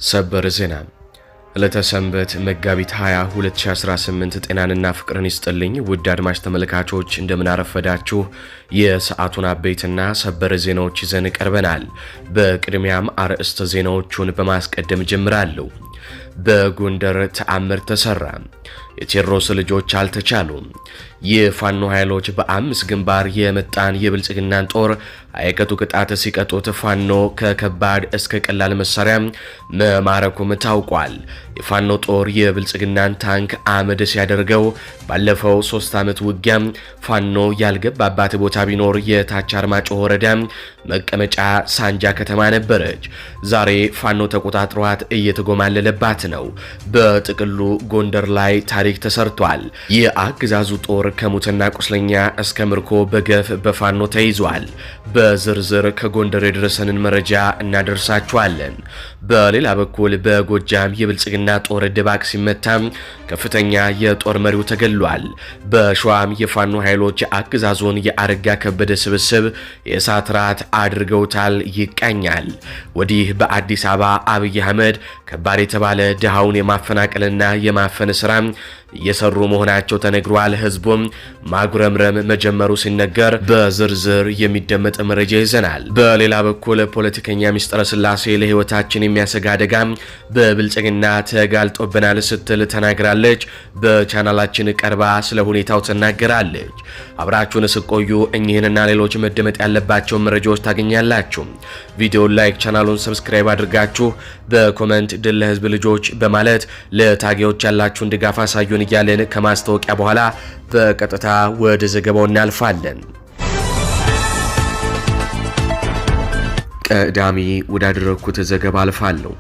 ሰበር ዜና ለተሰንበት መጋቢት 20 2018 ጤናንና ፍቅርን ይስጥልኝ ውድ አድማጭ ተመልካቾች እንደምን አረፈዳችሁ። የሰዓቱን አበይትና ሰበር ዜናዎች ይዘን ቀርበናል። በቅድሚያም አርዕስተ ዜናዎቹን በማስቀደም ጀምራለሁ። በጎንደር ተአምር ተሰራ። የቴዎድሮስ ልጆች አልተቻሉም። የፋኖ ኃይሎች በአምስት ግንባር የመጣን የብልጽግናን ጦር አይቀጡ ቅጣት ሲቀጡት ፋኖ ከከባድ እስከ ቀላል መሳሪያ መማረኩም ታውቋል። የፋኖ ጦር የብልጽግናን ታንክ አመድ ሲያደርገው ባለፈው 3 ዓመት ውጊያ ፋኖ ያልገባባት ቦታ ቢኖር የታች አርማጭሆ ወረዳ መቀመጫ ሳንጃ ከተማ ነበረች። ዛሬ ፋኖ ተቆጣጥሯት እየተጎማለለባት ነው። በጥቅሉ ጎንደር ላይ ታሪክ ተሰርቷል። የአገዛዙ ጦር ከሙትና ቁስለኛ እስከ ምርኮ በገፍ በፋኖ ተይዟል። በዝርዝር ከጎንደር የደረሰንን መረጃ እናደርሳችኋለን። በሌላ በኩል በጎጃም የብልጽግና ጦር ድባቅ ሲመታ ከፍተኛ የጦር መሪው ተገሏል። በሸዋም የፋኖ ኃይሎች አገዛዙን የአረጋ ከበደ ስብስብ የእሳት ራት አድርገውታል። ይቃኛል። ወዲህ በአዲስ አበባ አብይ አህመድ ከባድ የተባለ ድሃውን የማፈናቀልና የማፈን ስራ እየሰሩ መሆናቸው ተነግሯል። ህዝቡም ማጉረምረም መጀመሩ ሲነገር በዝርዝር የሚደመጥ መረጃ ይዘናል። በሌላ በኩል ፖለቲከኛ ሚስጥረ ስላሴ ለህይወታችን የሚያሰጋ አደጋ በብልጽግና ተጋልጦብናል ስትል ተናግራለች። በቻናላችን ቀርባ ስለ ሁኔታው ትናገራለች። አብራችሁን ስቆዩ እኚህንና ሌሎች መደመጥ ያለባቸው መረጃዎች ታገኛላችሁ። ቪዲዮውን ላይክ፣ ቻናሉን ሰብስክራይብ አድርጋችሁ በኮሜንት ድል ለህዝብ ልጆች በማለት ለታጋዮች ያላችሁን ድጋፍ አሳዩን እያለን ከማስታወቂያ በኋላ በቀጥታ ወደ ዘገባው እናልፋለን። ቀዳሚ ወዳደረኩት ዘገባ አልፋለሁ።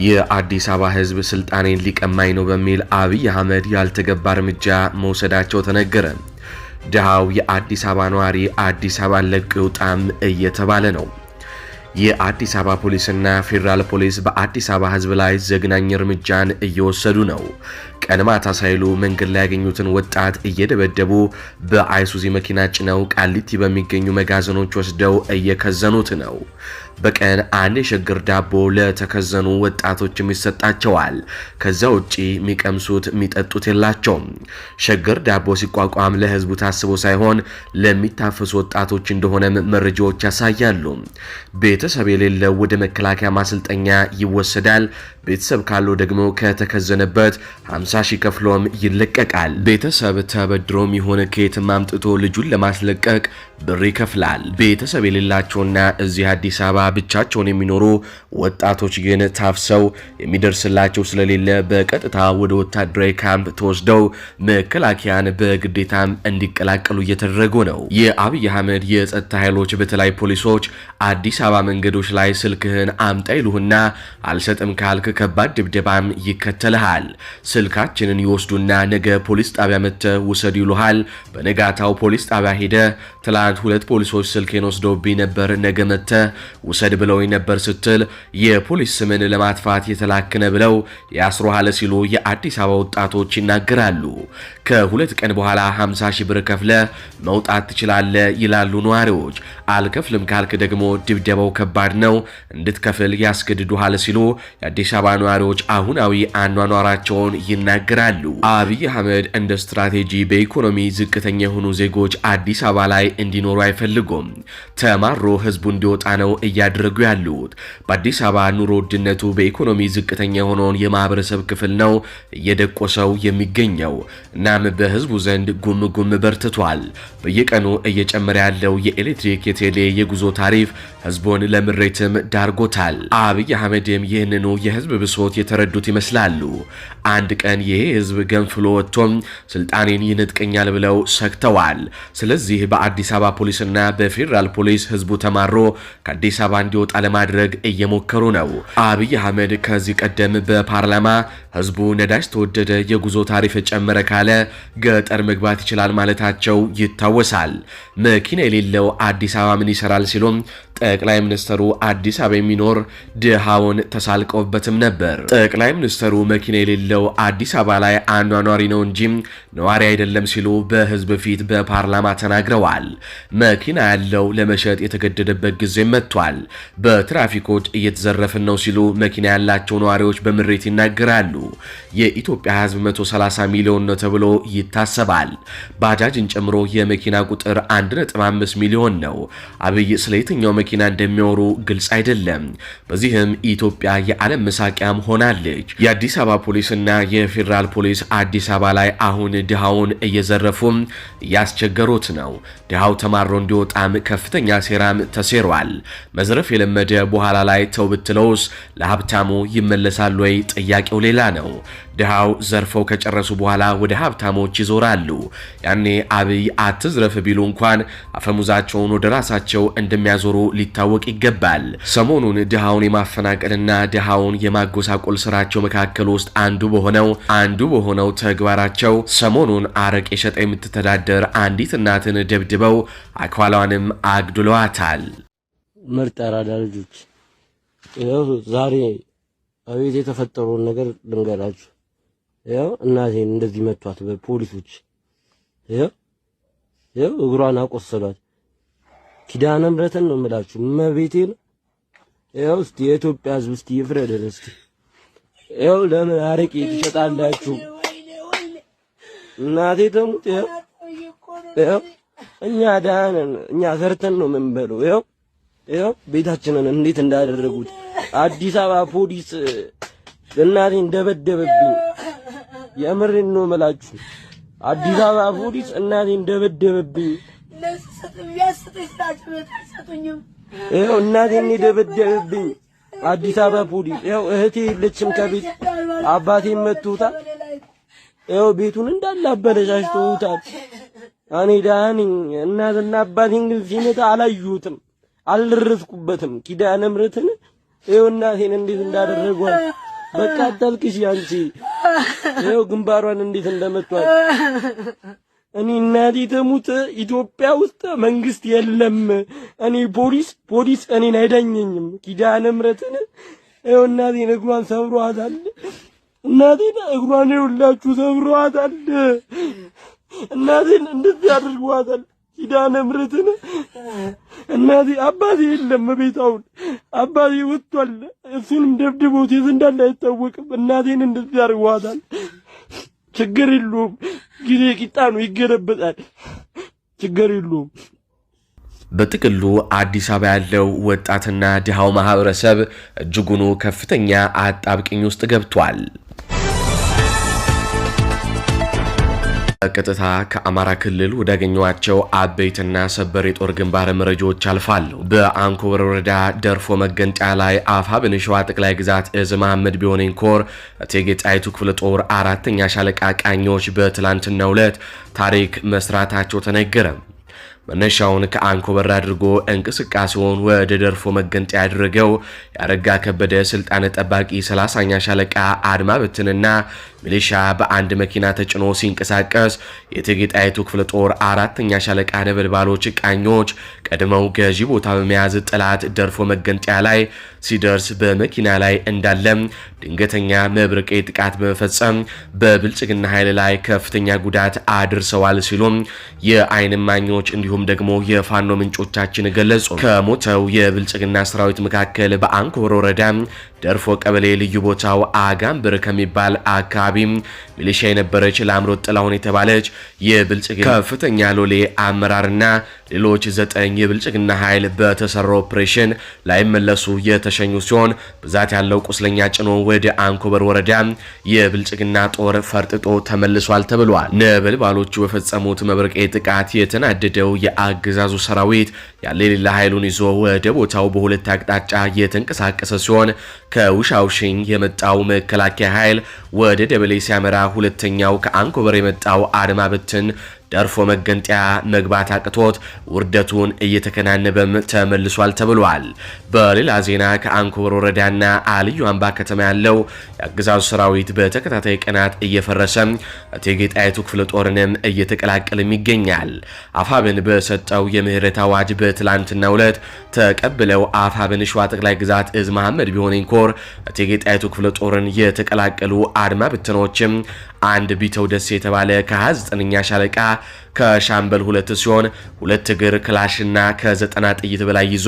የአዲስ አበባ ህዝብ ስልጣኔን ሊቀማኝ ነው በሚል አብይ አህመድ ያልተገባ እርምጃ መውሰዳቸው ተነገረ። ድሃው የአዲስ አበባ ነዋሪ አዲስ አበባን ለቆ ይውጣም እየተባለ ነው። የአዲስ አበባ ፖሊስና ፌዴራል ፖሊስ በአዲስ አበባ ህዝብ ላይ ዘግናኝ እርምጃን እየወሰዱ ነው። ቀን ማታ ሳይሉ መንገድ ላይ ያገኙትን ወጣት እየደበደቡ በአይሱዚ መኪና ጭነው ቃሊቲ በሚገኙ መጋዘኖች ወስደው እየከዘኑት ነው። በቀን አንድ የሸገር ዳቦ ለተከዘኑ ወጣቶችም ይሰጣቸዋል። ከዛ ውጪ የሚቀምሱት የሚጠጡት የላቸውም። ሸገር ዳቦ ሲቋቋም ለህዝቡ ታስቦ ሳይሆን ለሚታፈሱ ወጣቶች እንደሆነም መረጃዎች ያሳያሉ። ቤተሰብ የሌለው ወደ መከላከያ ማሰልጠኛ ይወሰዳል። ቤተሰብ ካለው ደግሞ ከተከዘነበት 50 ሺህ ከፍሎም ይለቀቃል። ቤተሰብ ተበድሮም ይሆን ከየትም አምጥቶ ልጁን ለማስለቀቅ ብር ይከፍላል። ቤተሰብ የሌላቸውና እዚህ አዲስ አበባ ብቻቸውን የሚኖሩ ወጣቶች ግን ታፍሰው የሚደርስላቸው ስለሌለ በቀጥታ ወደ ወታደራዊ ካምፕ ተወስደው መከላከያን በግዴታም እንዲቀላቀሉ እየተደረጉ ነው። የአብይ አህመድ የጸጥታ ኃይሎች በተለይ ፖሊሶች አዲስ አበባ መንገዶች ላይ ስልክህን አምጣ ይሉህና አልሰጥም ካልክ ከባድ ድብደባም ይከተልሃል። ስልካችንን ይወስዱና ነገ ፖሊስ ጣቢያ መጥተህ ውሰድ ይሉሃል። በነጋታው ፖሊስ ጣቢያ ሄደ ትላንት 2 ፖሊሶች ስልኬን ወስደውብኝ ነበር ነገ መጥተህ ውሰድ ብለውኝ ነበር ስትል የፖሊስ ስምን ለማጥፋት የተላከነ ብለው ያስሩሃል ሲሉ የአዲስ አበባ ወጣቶች ይናገራሉ። ከ2 ቀን በኋላ 50 ሺህ ብር ከፍለ መውጣት ትችላለህ ይላሉ ነዋሪዎች። አልከፍልም ካልክ ደግሞ ድብደባው ከባድ ነው እንድትከፍል ያስገድዱሃል ሲሉ የአዲስ አበባ ነዋሪዎች አሁናዊ አኗኗራቸውን ይናገራሉ። አብይ አህመድ እንደ ስትራቴጂ በኢኮኖሚ ዝቅተኛ የሆኑ ዜጎች አዲስ አበባ ላይ እንዲኖሩ አይፈልጉም። ተማሮ ህዝቡ እንዲወጣ ነው እያደረጉ ያሉት። በአዲስ አበባ ኑሮ ውድነቱ በኢኮኖሚ ዝቅተኛ የሆነውን የማህበረሰብ ክፍል ነው እየደቆሰው የሚገኘው። እናም በህዝቡ ዘንድ ጉም በርትቷል። በየቀኑ እየጨመረ ያለው የኤሌክትሪክ፣ የቴሌ፣ የጉዞ ታሪፍ ህዝቡን ለምሬትም ዳርጎታል። አብይ አህመድም ይህንኑ የህዝብ ብሶት የተረዱት ይመስላሉ። አንድ ቀን ይሄ ህዝብ ገንፍሎ ወጥቶም ስልጣኔን ይነጥቀኛል ብለው ሰግተዋል። ስለዚህ በአዲስ አበባ ፖሊስና በፌዴራል ፖሊስ ህዝቡ ተማሮ ከአዲስ አበባ እንዲወጣ ለማድረግ እየሞከሩ ነው። አብይ አህመድ ከዚህ ቀደም በፓርላማ ህዝቡ ነዳጅ ተወደደ፣ የጉዞ ታሪፍ ጨመረ ካለ ገጠር መግባት ይችላል ማለታቸው ይታወሳል። መኪና የሌለው አዲስ አበባ ምን ይሰራል ሲሉም ጠቅላይ ሚኒስትር ሚኒስትሩ አዲስ አበባ የሚኖር ድሃውን ተሳልቀውበትም ነበር። ጠቅላይ ሚኒስትሩ መኪና የሌለው አዲስ አበባ ላይ አኗኗሪ ነው እንጂ ነዋሪ አይደለም ሲሉ በህዝብ ፊት በፓርላማ ተናግረዋል። መኪና ያለው ለመሸጥ የተገደደበት ጊዜ መጥቷል። በትራፊኮች እየተዘረፍን ነው ሲሉ መኪና ያላቸው ነዋሪዎች በምሬት ይናገራሉ። የኢትዮጵያ ህዝብ 130 ሚሊዮን ነው ተብሎ ይታሰባል። ባጃጅን ጨምሮ የመኪና ቁጥር 1.5 ሚሊዮን ነው። አብይ ስለ የትኛው መኪና እንደሚያወሩ ግልጽ አይደለም። በዚህም ኢትዮጵያ የዓለም መሳቂያም ሆናለች። የአዲስ አበባ ፖሊስና የፌዴራል ፖሊስ አዲስ አበባ ላይ አሁን ድሃውን እየዘረፉም እያስቸገሩት ነው። ድሃው ተማሮ እንዲወጣም ከፍተኛ ሴራም ተሴሯል። መዝረፍ የለመደ በኋላ ላይ ተው ብትለውስ ለሀብታሙ ይመለሳል ወይ? ጥያቄው ሌላ ነው። ድሃው ዘርፈው ከጨረሱ በኋላ ወደ ሀብታሞች ይዞራሉ። ያኔ አብይ አትዝረፍ ቢሉ እንኳን አፈሙዛቸውን ወደ ራሳቸው እንደሚያዞሩ ሊታወቅ ይገባል። ሰሞኑን ድሃውን የማፈናቀልና ድሃውን የማጎሳቆል ስራቸው መካከል ውስጥ አንዱ በሆነው ተግባራቸው ሰሞኑን አረቄ ሸጣ የምትተዳደር አንዲት እናትን ደብድበው አካሏንም አግድለዋታል። ምርጥ አራዳ ልጆች ይኸው ዛሬ አቤት የተፈጠረውን ነገር ልንገራችሁ። ይኸው እናቴን እንደዚህ መቷት በፖሊሶች። ይኸው እግሯን አቆሰሏት። ኪዳነ ምሕረትን ነው የምላችሁ መቤቴን። ይኸው እስቲ የኢትዮጵያ ሕዝብ እስቲ ይፍረደን እስቲ። ይኸው ለምን አረቄ ትሸጣላችሁ? እናቴ ተሙት። ይኸው እኛ ዳነን፣ እኛ ሰርተን ነው የምንበለው። ይኸው ቤታችንን እንዴት እንዳደረጉት አዲስ አበባ ፖሊስ እናቴን ደበደበብኝ። የምሬን ነው የምላችሁ። አዲስ አበባ ፖሊስ እናቴን ደበደበብኝ። ይኸው እናቴን ደበደበብኝ አዲስ አበባ ፖሊስ። ይኸው እህቴ የለችም ከቤት አባቴን መቶታል። ይኸው ቤቱን እንዳለ አበለሻሽተውታል። እኔ ዳኒ እናትና አባቴን ግን ሲመታ አላዩትም፣ አልደረስኩበትም። ኪዳነ ምሕረትን ይኸው እናቴን እንዴት እንዳደረጓት በቃ አታልቅሽ አንቺ። ይኸው ግንባሯን እንዴት እንደመቷት። እኔ እናቴ ተሙት ኢትዮጵያ ውስጥ መንግስት የለም። እኔ ፖሊስ እኔን አይዳኘኝም። ኪዳነ ምሕረትን ይኸው እናቴን እግሯን ሰብሯታል። እናቴን እግሯን ይኸውላችሁ ሰብሯታል። እናቴን እንደዚህ አድርጓታል። ኪዳነ ምሕረትን እናቴ አባቴ የለም ቤታውን አባቴ ወጥቷል። እሱንም ደብድቦት የት እንዳለ አይታወቅም። እናቴን እንደዚህ አድርጓታል። ችግር የለውም ጊዜ ቂጣ ነው ይገለበጣል። ችግር የለውም። በጥቅሉ አዲስ አበባ ያለው ወጣትና ድሃው ማህበረሰብ እጅጉኑ ከፍተኛ አጣብቂኝ ውስጥ ገብቷል። ቀጥታ ከአማራ ክልል ወዳገኟቸው አበይትና ሰበር የጦር ግንባር መረጃዎች አልፋለሁ። በአንኮበር ወረዳ ደርፎ መገንጠያ ላይ አፋብኃ ሸዋ ጠቅላይ ግዛት እዝ መሐመድ ቢሆነኝ ኮር እቴጌ ጣይቱ ክፍለ ጦር 4ኛ ሻለቃ ቃኞች በትላንትናው ዕለት ታሪክ መስራታቸው ተነገረ። መነሻውን ከአንኮበር አድርጎ እንቅስቃሴውን ወደ ደርፎ መገንጠያ ያደረገው ያረጋ ከበደ ስልጣን ጠባቂ 30ኛ ሻለቃ አድማ በትንና ሚሊሻ በአንድ መኪና ተጭኖ ሲንቀሳቀስ የእቴጌ ጣይቱ ክፍለ ጦር 4ኛ ሻለቃ ነበልባሎች ቃኞች ቀድመው ገዢ ቦታ በመያዝ ጠላት ደርፎ መገንጠያ ላይ ሲደርስ በመኪና ላይ እንዳለም ድንገተኛ መብረቃዊ ጥቃት በመፈጸም በብልጽግና ኃይል ላይ ከፍተኛ ጉዳት አድርሰዋል ሲሉም የዓይን እማኞች እንዲሁም ደግሞ የፋኖ ምንጮቻችን ገለጹ። ከሞተው የብልጽግና ሰራዊት መካከል በአንኮበር ወረዳ ደርፎ ቀበሌ ልዩ ቦታው አጋምብር ከሚባል አካባቢ ሚሊሻ የነበረች ለአምሮት ጥላሁን የተባለች የብልጽግና ከፍተኛ ሎሌ አመራርና ሌሎች 9 የብልጽግና ኃይል በተሰራው ኦፕሬሽን ላይ መለሱ የተሸኙ ሲሆን ብዛት ያለው ቁስለኛ ጭኖ ወደ አንኮበር ወረዳ የብልጽግና ጦር ፈርጥጦ ተመልሷል ተብሏል። ነበልባሎቹ በፈጸሙት መብረቃዊ ጥቃት የተናደደው የአገዛዙ ሰራዊት ያለ ሌላ ኃይሉን ይዞ ወደ ቦታው በሁለት አቅጣጫ የተንቀሳቀሰ ሲሆን ከውሻውሽኝ የመጣው መከላከያ ኃይል ወደ ደበሌ ሲያመራ፣ ሁለተኛው ከአንኮበር የመጣው አድማ በትን ደርፎ መገንጠያ መግባት አቅቶት ውርደቱን እየተከናነበም ተመልሷል ተብሏል። በሌላ ዜና ከአንኮበር ወረዳና አልዩ አምባ ከተማ ያለው የአገዛዙ ሰራዊት በተከታታይ ቀናት እየፈረሰ እቴጌ ጣይቱ ክፍለ ጦርንም እየተቀላቀለም ይገኛል። አፋብን በሰጠው የምህረት አዋጅ በትላንትናው ዕለት ተቀብለው አፋብን ሸዋ ጠቅላይ ግዛት እዝ መሐመድ ቢሆነኝ ኮር እቴጌ ጣይቱ ክፍለ ጦርን የተቀላቀሉ አድማ ብተኖችም አንድ ቢተው ደስ የተባለ ከ29ኛ ሻለቃ ከሻምበል 2 ሲሆን 2 እግር ክላሽና ከ90 ጥይት በላይ ይዞ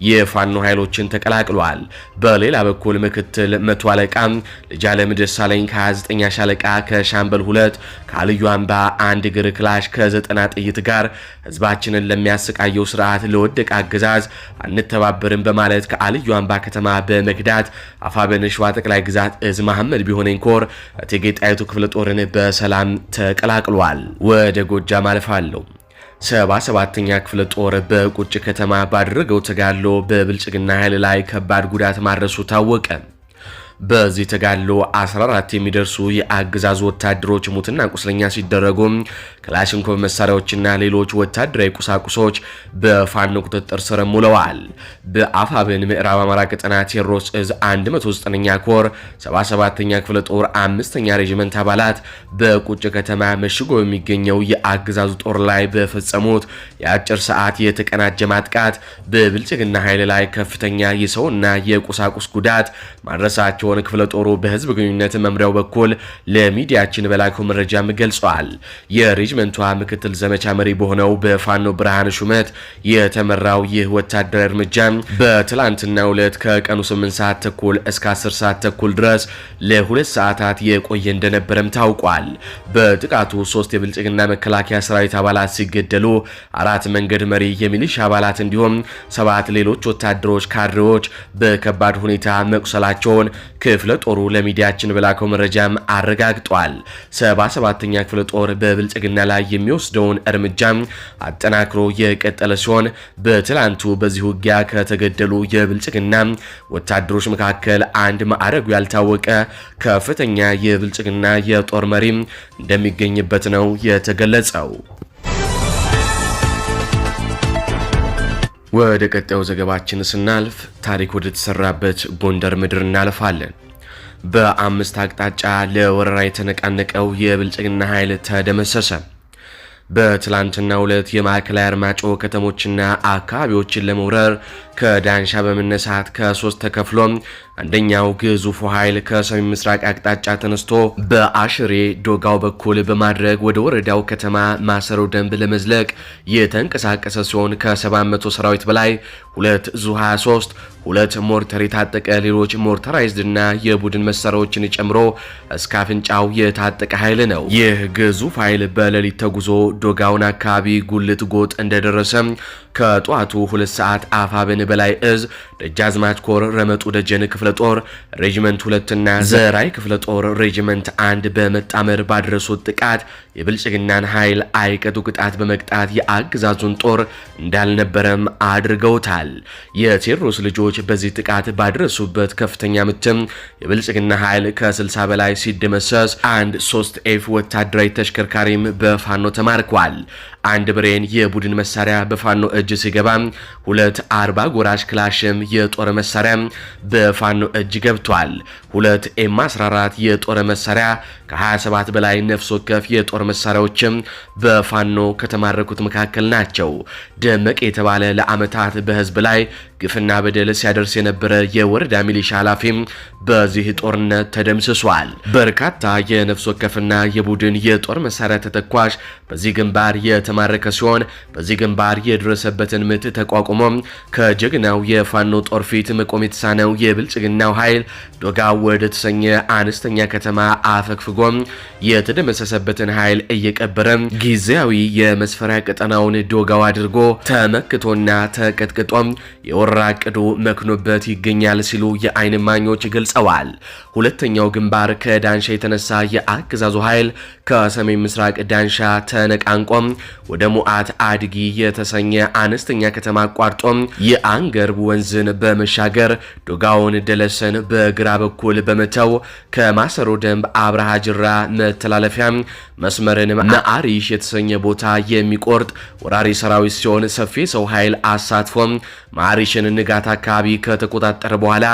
የፋኖ ኃይሎችን ተቀላቅሏል። በሌላ በኩል ምክትል መቶ አለቃ ልጅ አለም ደሳለኝ ከ29ኛ ሻለቃ ከሻምበል 2 ከአልዩ አምባ 1 እግር ክላሽ ከ90 ጥይት ጋር ህዝባችንን ለሚያሰቃየው ስርዓት ለወደቀ አገዛዝ አንተባበርም በማለት ከአልዩ አምባ ከተማ በመክዳት አፋብን ሸዋ ጠቅላይ ግዛት እዝ መሐመድ ቢሆነኝ ኮር እቴጌ ጣይቱ ክፍለ ጦርን በሰላም ተቀላቅሏል። ወደ ጎጃም አልፋለሁ። 77ኛ ክፍለ ጦር በቁጭ ከተማ ባደረገው ተጋድሎ በብልጽግና ኃይል ላይ ከባድ ጉዳት ማድረሱ ታወቀ። በዚህ ተጋድሎ 14 የሚደርሱ የአገዛዙ ወታደሮች ሙትና ቁስለኛ ሲደረጉ ክላሽንኮቭ መሳሪያዎችና ሌሎች ወታደራዊ ቁሳቁሶች በፋኖ ቁጥጥር ስር ውለዋል። በአፋብን ምዕራብ አማራ ቀጠና ቴዎድሮስ እዝ 109ኛ ኮር 77ኛ ክፍለ ጦር 5ኛ ሬጂመንት አባላት በቁጭ ከተማ መሽጎ የሚገኘው የአገዛዙ ጦር ላይ በፈጸሙት የአጭር ሰዓት የተቀናጀ ማጥቃት በብልጽግና ኃይል ላይ ከፍተኛ የሰውና የቁሳቁስ ጉዳት ማድረሳቸው ክፍለ ጦሩ በህዝብ ግንኙነት መምሪያው በኩል ለሚዲያችን በላከው መረጃም ገልጿል። የሬጅመንቷ ምክትል ዘመቻ መሪ በሆነው በፋኖ ብርሃን ሹመት የተመራው ይህ ወታደራዊ እርምጃ በትላንትናው ዕለት ከቀኑ 8 ሰዓት ተኩል እስከ 10 ሰዓት ተኩል ድረስ ለ2 ሰዓታት የቆየ እንደነበረም ታውቋል። በጥቃቱ 3 የብልጽግና መከላከያ ሰራዊት አባላት ሲገደሉ 4 መንገድ መሪ የሚሊሻ አባላት እንዲሁም 7 ሌሎች ወታደሮች ካድሬዎች በከባድ ሁኔታ መቁሰላቸውን ክፍለ ጦሩ ለሚዲያችን በላከው መረጃም አረጋግጧል። 77ኛ ክፍለ ጦር በብልጽግና ላይ የሚወስደውን እርምጃ አጠናክሮ የቀጠለ ሲሆን በትላንቱ በዚህ ውጊያ ከተገደሉ የብልጽግና ወታደሮች መካከል አንድ ማዕረጉ ያልታወቀ ከፍተኛ የብልጽግና የጦር መሪ እንደሚገኝበት ነው የተገለጸው። ወደ ቀጣዩ ዘገባችን ስናልፍ ታሪክ ወደ ተሰራበት ጎንደር ምድር እናልፋለን። በአምስት አቅጣጫ ለወረራ የተነቃነቀው የብልጽግና ኃይል ተደመሰሰ። በትላንትናው ዕለት የማዕከላዊ አርማጭሆ ከተሞችና አካባቢዎችን ለመውረር ከዳንሻ በመነሳት ከ3 ተከፍሎ አንደኛው ግዙፉ ኃይል ከሰሜን ምስራቅ አቅጣጫ ተነስቶ በአሽሬ ዶጋው በኩል በማድረግ ወደ ወረዳው ከተማ ማሰሮ ደንብ ለመዝለቅ የተንቀሳቀሰ ሲሆን ከ700 ሰራዊት በላይ 2 ዙ 23 2 ሞርተር የታጠቀ ሌሎች ሞርተራይዝድ እና የቡድን መሳሪያዎችን ጨምሮ እስከ አፍንጫው የታጠቀ ኃይል ነው። ይህ ግዙፍ ኃይል በሌሊት ተጉዞ ዶጋውን አካባቢ ጉልት ጎጥ እንደደረሰ ከጧቱ 2 ሰዓት አፋብን በላይ እዝ ደጃዝማች ኮር ረመጡ ደጀን ክፍለ ጦር ሬጂመንት 2 እና ዘራይ ክፍለ ጦር ሬጂመንት 1 በመጣመር ባደረሱት ጥቃት የብልጽግናን ኃይል አይቀጡ ቅጣት በመቅጣት የአገዛዙን ጦር እንዳልነበረም አድርገውታል። የቴዎድሮስ ልጆች በዚህ ጥቃት ባደረሱበት ከፍተኛ ምትም የብልጽግና ኃይል ከ60 በላይ ሲደመሰስ 3 ኤፍ ወታደራዊ ተሽከርካሪም በፋኖ ተማርኳል። 1 ብሬን የቡድን መሳሪያ በፋኖ እጅ ሲገባ 2 40 ጎራሽ ክላሽም የጦር መሳሪያ በፋኖ እጅ ገብቷል። 2 ኤም14 የጦር መሳሪያ ከ27 በላይ ነፍስ ወከፍ የጦር መሳሪያዎችም በፋኖ ከተማረኩት መካከል ናቸው። ደመቅ የተባለ ለአመታት በህዝብ ላይ ግፍና በደል ሲያደርስ የነበረ የወረዳ ሚሊሻ ኃላፊም በዚህ ጦርነት ተደምስሷል። በርካታ የነፍስ ወከፍና የቡድን የጦር መሳሪያ ተተኳሽ በዚህ ግንባር የተማረከ ሲሆን በዚህ ግንባር የደረሰበትን ምት ተቋቁሞ ከጀግናው የፋኖ ጦር ፊት መቆም የተሳነው የብልጽግናው ኃይል ዶጋው ወደ ተሰኘ አነስተኛ ከተማ አፈግፍጎ የተደመሰሰበትን ኃይል እየቀበረ ጊዜያዊ የመስፈሪያ ቀጠናውን ዶጋው አድርጎ ተመክቶና ተቀጥቅጦ የወረራ ዕቅዱ መክኖበት ይገኛል ሲሉ የአይን እማኞች ገልጸዋል። ሁለተኛው ግንባር ከዳንሻ የተነሳ የአገዛዙ ኃይል ከሰሜን ምስራቅ ዳንሻ ተነቃንቆም ወደ ሙዓት አድጊ የተሰኘ አነስተኛ ከተማ አቋርጦ የአንገርብ ወንዝን በመሻገር ዶጋውን ደለሰን በግራ በግራ በኩል በመተው ከማሰሮ ደንብ አብርሃ ጅራ መተላለፊያ መስመርን ማዕሪሽ የተሰኘ ቦታ የሚቆርጥ ወራሪ ሰራዊት ሲሆን ሰፊ ሰው ኃይል አሳትፎም ማዕሪሽን ንጋት አካባቢ ከተቆጣጠረ በኋላ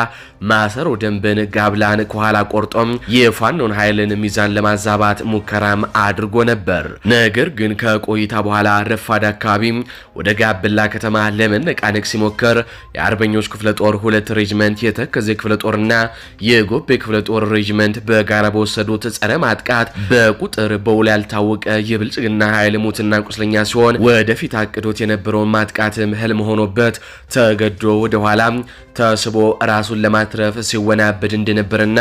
ማሰሮ ደንብን ጋብላን ከኋላ ቆርጦም የፋኖን ኃይልን ሚዛን ለማዛባት ሙከራም አድርጎ ነበር። ነገር ግን ከቆይታ በኋላ ረፋድ አካባቢ ወደ ጋብላ ከተማ ለመነቃነቅ ሲሞክር የአርበኞች ክፍለ ጦር 2 ሬጅመንት የተከዜ ክፍለ ጦርና የጎቤ ክፍለ ጦር ሬጅመንት በጋራ በወሰዱት ጸረ ማጥቃት በቁጥር በውል ያልታወቀ የብልጽግና ኃይል ሙትና ቁስለኛ ሲሆን ወደፊት አቅዶት የነበረውን ማጥቃትም ህልም ሆኖበት ተገዶ ወደ ኋላ ተስቦ ራሱን ለማትረፍ ሲወናበድ እንደነበርና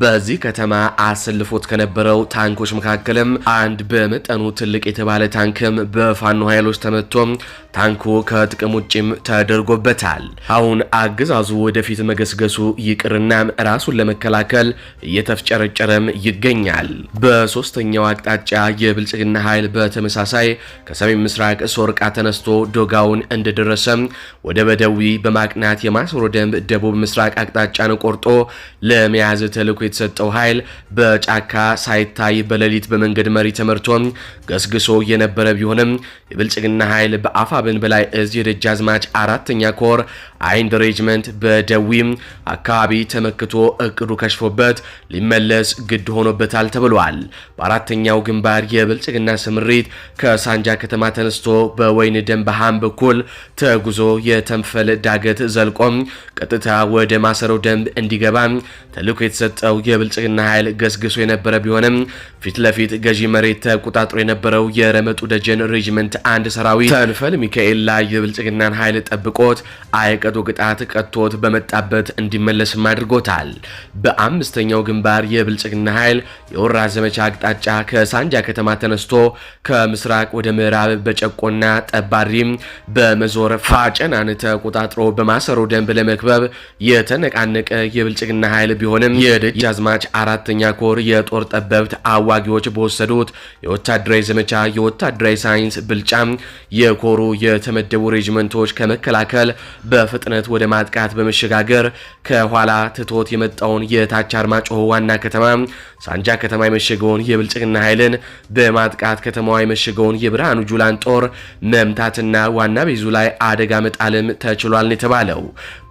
በዚህ ከተማ አሰልፎት ከነበረው ታንኮች መካከልም አንድ በመጠኑ ትልቅ የተባለ ታንክም በፋኖ ኃይሎች ተመቶ ታንኩ ከጥቅም ውጭም ተደርጎበታል። አሁን አገዛዙ ወደፊት መገስገሱ ይቅርና ራሱን ለመከላከል እየተፍጨረጨረም ይገኛል። በሶስተኛው አቅጣጫ የብልጽግና ኃይል በተመሳሳይ ከሰሜን ምስራቅ ሶርቃ ተነስቶ ዶጋውን እንደደረሰ ወደ በደዊ በማቅናት የማሰሮ ደንብ ደቡብ ምስራቅ አቅጣጫን ቆርጦ ለመያዝ ተልዕኮ የተሰጠው ኃይል በጫካ ሳይታይ በሌሊት በመንገድ መሪ ተመርቶ ገስግሶ የነበረ ቢሆንም የብልጽግና ኃይል በአፋብን በላይ እዚህ ደጃዝማች 4ኛ ኮር አይንድ ሬጅመንት በደዊም አካባቢ ተመክቶ እቅዱ ከሽፎበት ሊመለስ ግድ ሆኖበታል ተብሏል። በአራተኛው ግንባር የብልጽግና ስምሪት ከሳንጃ ከተማ ተነስቶ በወይን ደንበሃም በኩል ተጉዞ የተንፈል ዳገት ዘልቆም ቀጥታ ወደ ማሰሮ ደንብ እንዲገባ ተልዕኮ የተሰጠው የብልጽግና ኃይል ገስግሶ የነበረ ቢሆንም ፊት ለፊት ገዢ መሬት ተቆጣጥሮ የነበረው የረመጡ ደጀን ሬጅመንት አንድ ሰራዊት ተንፈል ሚካኤል ላይ የብልጽግናን ኃይል ጠብቆት አይቀጡ ቅጣት ቀጥቶት በመጣበት እንዲመለስም አድርጎታል። በአምስተኛው ግንባር የብልጽግና ኃይል የወራ ዘመቻ አቅጣጫ ከሳንጃ ከተማ ተነስቶ ከምስራቅ ወደ ምዕራብ በጨቆና ጠባሪም በመዞር ፋጨናን ተቆጣጥሮ በማሰሮ ደንብ ለመክበብ የተነቃነቀ የብልጽግና ኃይል ቢሆንም የደጃዝማች 4ኛ ኮር የጦር ጠበብት አዋጊዎች በወሰዱት የወታደራዊ ዘመቻ የወታደራዊ ሳይንስ ብልጫ የኮሩ የተመደቡ ሬጅመንቶች ከመከላከል በፍጥነት ወደ ማጥቃት በመሸጋገር ከኋላ ትቶት የመጣውን የታች አርማጭሆ ዋና ከተማ ሳንጃ ከተማ የመሸገውን የብልጽግና ኃይልን በማጥቃት ከተማዋ የመሸገውን የብርሃኑ ጁላን ጦር መምታትና ዋና ቤዙ ላይ አደጋ መጣልም ተችሏል የተባለው።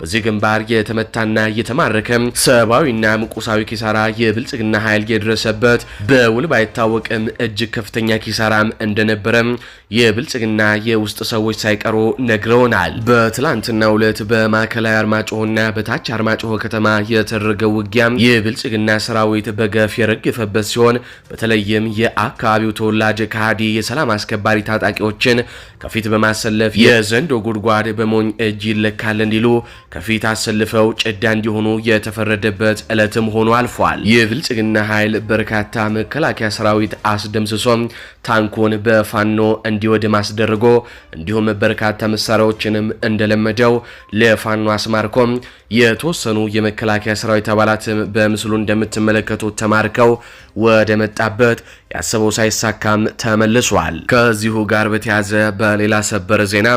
በዚህ ግንባር የተመታና የተማረከ ሰብአዊና ቁሳዊ ኪሳራ የብልጽግና ኃይል የደረሰበት በውል ባይታወቅም እጅግ ከፍተኛ ኪሳራም እንደነበረም የብልጽግና የውስጥ ሰዎች ሳይቀሩ ነግረውናል። በትላንትናው ዕለት በማዕከላዊ አርማጭሆና በታች አርማጭሆ ከተማ የተደረገው ውጊያ የብልጽግና ሰራዊት በገፍ የረገፈበት ሲሆን በተለይም የአካባቢው ተወላጅ ከሃዲ የሰላም አስከባሪ ታጣቂዎችን ከፊት በማሰለፍ የዘንዶ ጉድጓድ በሞኝ እጅ ይለካል እንዲሉ ከፊት አሰልፈው ጭዳ እንዲሆኑ የተፈረደበት ዕለትም ሆኖ አልፏል። የብልጽግና ኃይል በርካታ መከላከያ ሰራዊት አስደምስሶም ታንኩን በፋኖ እንዲወድም አስደርጎ እንዲሁም በርካታ መሳሪያዎችንም እንደለመደው ለፋኖ አስማርኮም የተወሰኑ የመከላከያ ሰራዊት አባላትም በምስሉ እንደምትመለከቱት ተማርከው ወደ መጣበት ያሰበው ሳይሳካም ተመልሷል። ከዚሁ ጋር በተያዘ በሌላ ሰበር ዜና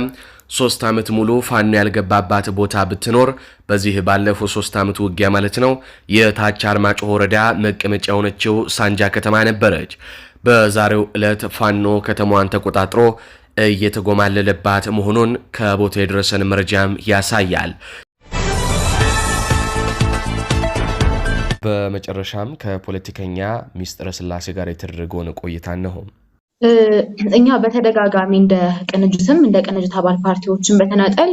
3 ዓመት ሙሉ ፋኖ ያልገባባት ቦታ ብትኖር በዚህ ባለፈው 3 ዓመት ውጊያ ማለት ነው የታች አርማጭሆ ወረዳ መቀመጫ የሆነችው ሳንጃ ከተማ ነበረች። በዛሬው ዕለት ፋኖ ከተማዋን ተቆጣጥሮ እየተጎማለለባት መሆኑን ከቦታ የደረሰን መረጃም ያሳያል። በመጨረሻም ከፖለቲከኛ ሚስጥረ ስላሴ ጋር የተደረገውን ቆይታ ነው። እኛ በተደጋጋሚ እንደ ቅንጅትም እንደ ቅንጅት አባል ፓርቲዎችን በተናጠል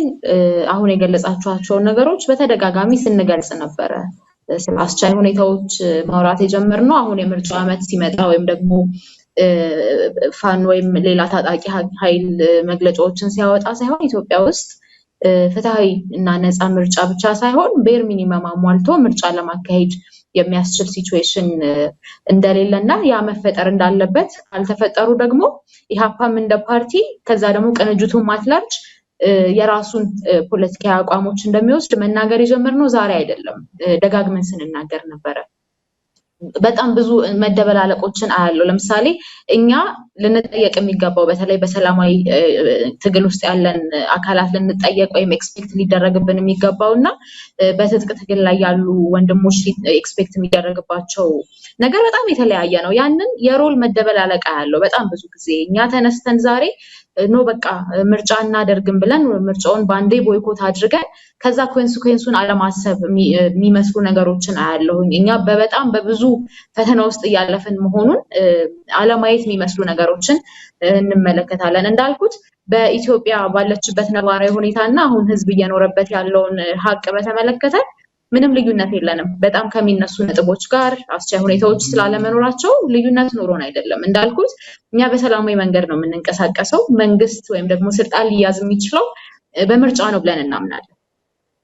አሁን የገለጻቸዋቸውን ነገሮች በተደጋጋሚ ስንገልጽ ነበረ። ስለ አስቻይ ሁኔታዎች ማውራት የጀመርነው አሁን የምርጫው ዓመት ሲመጣ ወይም ደግሞ ፋኖ ወይም ሌላ ታጣቂ ኃይል መግለጫዎችን ሲያወጣ ሳይሆን ኢትዮጵያ ውስጥ ፍትሃዊ እና ነፃ ምርጫ ብቻ ሳይሆን ቤር ሚኒመም አሟልቶ ምርጫ ለማካሄድ የሚያስችል ሲቹዌሽን እንደሌለና ያ መፈጠር እንዳለበት ካልተፈጠሩ ደግሞ ኢሃፓም እንደ ፓርቲ ከዛ ደግሞ ቅንጅቱን ማትላርጅ የራሱን ፖለቲካዊ አቋሞች እንደሚወስድ መናገር የጀመርነው ዛሬ አይደለም። ደጋግመን ስንናገር ነበረ። በጣም ብዙ መደበላለቆችን አያለው። ለምሳሌ እኛ ልንጠየቅ የሚገባው በተለይ በሰላማዊ ትግል ውስጥ ያለን አካላት ልንጠየቅ ወይም ኤክስፔክት ሊደረግብን የሚገባውና በትጥቅ ትግል ላይ ያሉ ወንድሞች ኤክስፔክት የሚደረግባቸው ነገር በጣም የተለያየ ነው። ያንን የሮል መደበላለቅ አያለው በጣም ብዙ ጊዜ እኛ ተነስተን ዛሬ ኖ በቃ ምርጫ እናደርግም ብለን ምርጫውን ባንዴ ቦይኮት አድርገን ከዛ ኮንሲኩዌንሱን አለማሰብ የሚመስሉ ነገሮችን አያለሁኝ። እኛ በጣም በብዙ ፈተና ውስጥ እያለፍን መሆኑን አለማየት የሚመስሉ ነገሮችን እንመለከታለን። እንዳልኩት በኢትዮጵያ ባለችበት ነባራዊ ሁኔታና አሁን ህዝብ እየኖረበት ያለውን ሀቅ በተመለከተ ምንም ልዩነት የለንም። በጣም ከሚነሱ ነጥቦች ጋር አስቻይ ሁኔታዎች ስላለመኖራቸው ልዩነት ኖሮን አይደለም። እንዳልኩት እኛ በሰላማዊ መንገድ ነው የምንንቀሳቀሰው። መንግስት ወይም ደግሞ ስልጣን ሊያዝ የሚችለው በምርጫ ነው ብለን እናምናለን።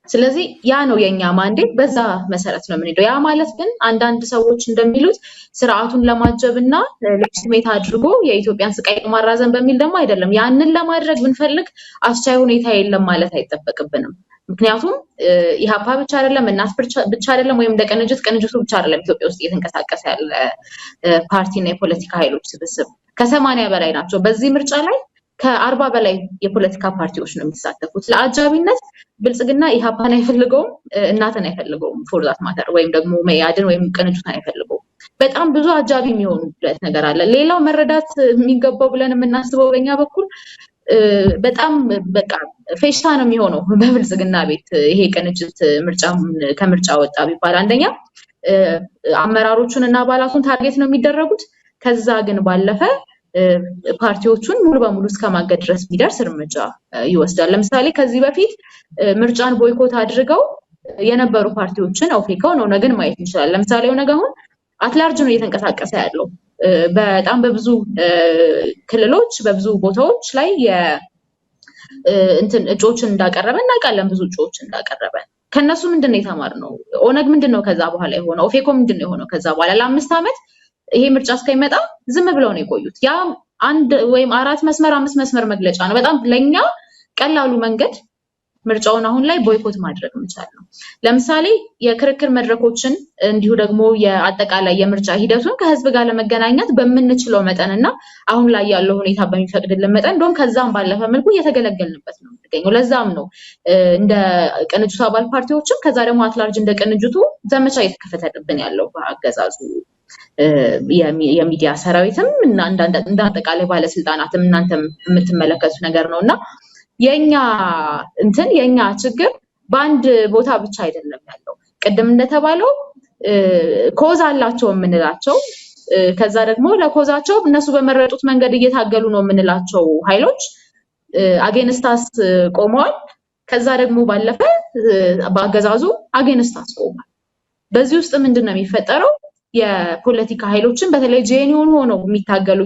ስለዚህ ያ ነው የኛ ማንዴት፣ በዛ መሰረት ነው የምንሄደው። ያ ማለት ግን አንዳንድ ሰዎች እንደሚሉት ስርዓቱን ለማጀብና ሌጂቲሜት አድርጎ የኢትዮጵያን ስቃይ ማራዘም በሚል ደግሞ አይደለም። ያንን ለማድረግ ብንፈልግ አስቻይ ሁኔታ የለም ማለት አይጠበቅብንም። ምክንያቱም ኢህአፓ ብቻ አይደለም እናት ብቻ አይደለም ወይም ቅንጅቱ ብቻ አይደለም ኢትዮጵያ ውስጥ እየተንቀሳቀሰ ያለ ፓርቲና የፖለቲካ ኃይሎች ስብስብ ከ80 በላይ ናቸው። በዚህ ምርጫ ላይ ከ40 በላይ የፖለቲካ ፓርቲዎች ነው የሚሳተፉት። ለአጃቢነት ብልጽግና ኢህአፓን አይፈልገውም፣ እናትን አይፈልገውም ፎር ዛት ማተር ወይም ደግሞ መያድን ወይም ቅንጅቱን አይፈልገውም። በጣም ብዙ አጃቢ የሚሆኑበት ነገር አለ። ሌላው መረዳት የሚገባው ብለን የምናስበው በእኛ በኩል በጣም በቃ ፌሽታ ነው የሚሆነው በብልጽግና ቤት ይሄ ቅንጅት ከምርጫ ወጣ ቢባል አንደኛ አመራሮቹን እና አባላቱን ታርጌት ነው የሚደረጉት። ከዛ ግን ባለፈ ፓርቲዎቹን ሙሉ በሙሉ እስከማገድ ድረስ ቢደርስ እርምጃ ይወስዳል። ለምሳሌ ከዚህ በፊት ምርጫን ቦይኮት አድርገው የነበሩ ፓርቲዎችን ኦፌኮን ኦነግን ማየት እንችላለን። ለምሳሌ ኦነግ አሁን አትላርጅ ነው እየተንቀሳቀሰ ያለው በጣም በብዙ ክልሎች በብዙ ቦታዎች ላይ እንትን እጮችን እንዳቀረበ እናውቃለን። ብዙ እጮችን እንዳቀረበ ከነሱ ምንድነው የተማርነው? ኦነግ ምንድነው ከዛ በኋላ የሆነው? ኦፌኮ ምንድነው የሆነው ከዛ በኋላ? ለ5 ዓመት ይሄ ምርጫ እስከሚመጣ ዝም ብለው ነው የቆዩት። ያ አንድ ወይም 4 መስመር 5 መስመር መግለጫ ነው። በጣም ለኛ ቀላሉ መንገድ ምርጫውን አሁን ላይ ቦይኮት ማድረግ መቻል ነው። ለምሳሌ የክርክር መድረኮችን እንዲሁ ደግሞ የአጠቃላይ የምርጫ ሂደቱን ከህዝብ ጋር ለመገናኘት በምንችለው መጠንና አሁን ላይ ያለው ሁኔታ በሚፈቅድልን መጠን እንደውም ከዛም ባለፈ መልኩ እየተገለገልንበት ነው የምንገኘው። ለዛም ነው እንደ ቅንጅቱ አባል ፓርቲዎችም ከዛ ደግሞ አትላርጅ እንደ ቅንጅቱ ዘመቻ እየተከፈተብን ያለው በአገዛዙ የሚዲያ ሰራዊትም እና እንደ አጠቃላይ ባለስልጣናትም እናንተም የምትመለከቱ ነገር ነውና የኛ ችግር በአንድ ቦታ ብቻ አይደለም ያለው። ቅድም እንደተባለው ኮዝ አላቸው የምንላቸው ከዛ ደግሞ ለኮዛቸው እነሱ በመረጡት መንገድ እየታገሉ ነው የምንላቸው ኃይሎች አጌንስታስ ቆመዋል። ከዛ ደግሞ ባለፈ በአገዛዙ አጌንስታስ ቆመዋል። በዚህ ውስጥ ምንድነው የሚፈጠረው? የፖለቲካ ኃይሎችን በተለይ ጄኒውን ሆነው እየታገሉ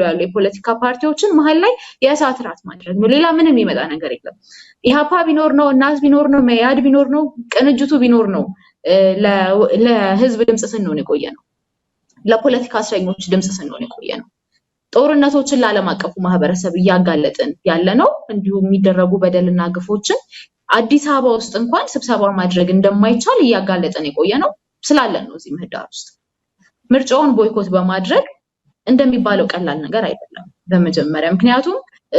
ያሉ የፖለቲካ ፓርቲዎችን መሀል ላይ የእሳት ራት ማድረግ ነው። ሌላ ምንም የሚመጣ ነገር የለም። ኢህአፓ ቢኖር ነው፣ እናት ቢኖር ነው፣ መያድ ቢኖር ነው፣ ቅንጅቱ ቢኖር ነው ለህዝብ ድምጽ ስንሆን የቆየ ነው። ለፖለቲካ እስረኞች ድምጽ ስንሆን የቆየ ነው። ጦርነቶችን ለዓለም አቀፉ ማህበረሰብ እያጋለጥን ያለ ነው። እንዲሁም የሚደረጉ በደልና ግፎችን አዲስ አበባ ውስጥ እንኳን ስብሰባ ማድረግ እንደማይቻል እያጋለጥን የቆየ ነው ስላለን ነው እዚህ ምህዳር ውስጥ። ምርጫውን ቦይኮት በማድረግ እንደሚባለው ቀላል ነገር አይደለም በመጀመሪያ። ምክንያቱም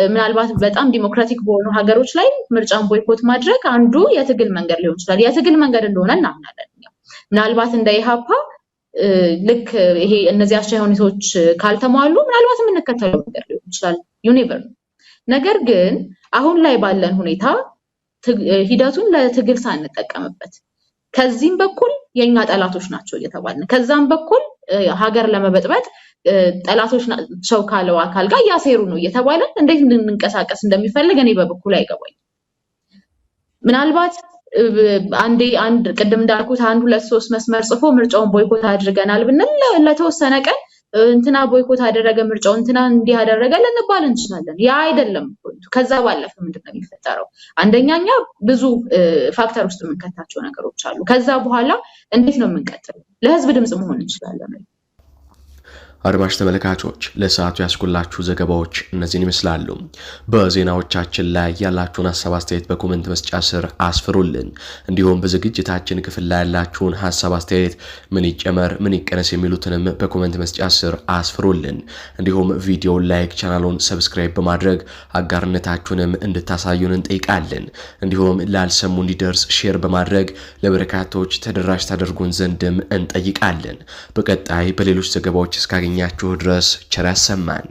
ምናልባት በጣም ዲሞክራቲክ በሆኑ ሀገሮች ላይ ምርጫን ቦይኮት ማድረግ አንዱ የትግል መንገድ ሊሆን ይችላል። የትግል መንገድ እንደሆነ እናምናለን። ምናልባት እንደ ኢህአፓ ልክ ይሄ እነዚህ አስቻይ ሁኔታዎች ካልተሟሉ ምናልባት የምንከተለው ነገር ሊሆን ይችላል። ዩኒቨር ነገር ግን አሁን ላይ ባለን ሁኔታ ሂደቱን ለትግል ሳንጠቀምበት ከዚህም በኩል የኛ ጠላቶች ናቸው እየተባልን ከዛም በኩል ሀገር ለመበጥበጥ ጠላቶች ናቸው ካለው አካል ጋር ያሴሩ ነው እየተባልን እንዴት እንድንንቀሳቀስ እንደሚፈልግ እኔ በበኩል አይገባኝ። ምናልባት አንድ ቅድም እንዳልኩት 1 2 3 መስመር ጽፎ ምርጫውን ቦይኮት አድርገናል ብንል ለተወሰነ ቀን እንትና ቦይኮት አደረገ ምርጫው እንትና እንዲህ አደረገ ልንባል እንችላለን። ያ አይደለም ፖይንቱ። ከዛ ባለፈ ምንድነው የሚፈጠረው? አንደኛኛ ብዙ ፋክተር ውስጥ የምንከታቸው ነገሮች አሉ። ከዛ በኋላ እንዴት ነው የምንቀጥለው? ለህዝብ ድምጽ መሆን እንችላለን። አድማጭ ተመልካቾች ለሰዓቱ ያስኩላችሁ ዘገባዎች እነዚህን ይመስላሉ። በዜናዎቻችን ላይ ያላችሁን ሀሳብ አስተያየት በኮሜንት መስጫ ስር አስፍሩልን። እንዲሁም በዝግጅታችን ክፍል ላይ ያላችሁን ሀሳብ አስተያየት ምን ይጨመር ምን ይቀነስ የሚሉትንም በኮሜንት መስጫ ስር አስፍሩልን። እንዲሁም ቪዲዮውን ላይክ፣ ቻናሉን ሰብስክራይብ በማድረግ አጋርነታችሁንም እንድታሳዩን እንጠይቃለን። እንዲሁም ላልሰሙ እንዲደርስ ሼር በማድረግ ለበርካቶች ተደራሽ ታደርጉን ዘንድም እንጠይቃለን። በቀጣይ በሌሎች ዘገባዎች እስካገኛችሁ ድረስ ቸር ያሰማን።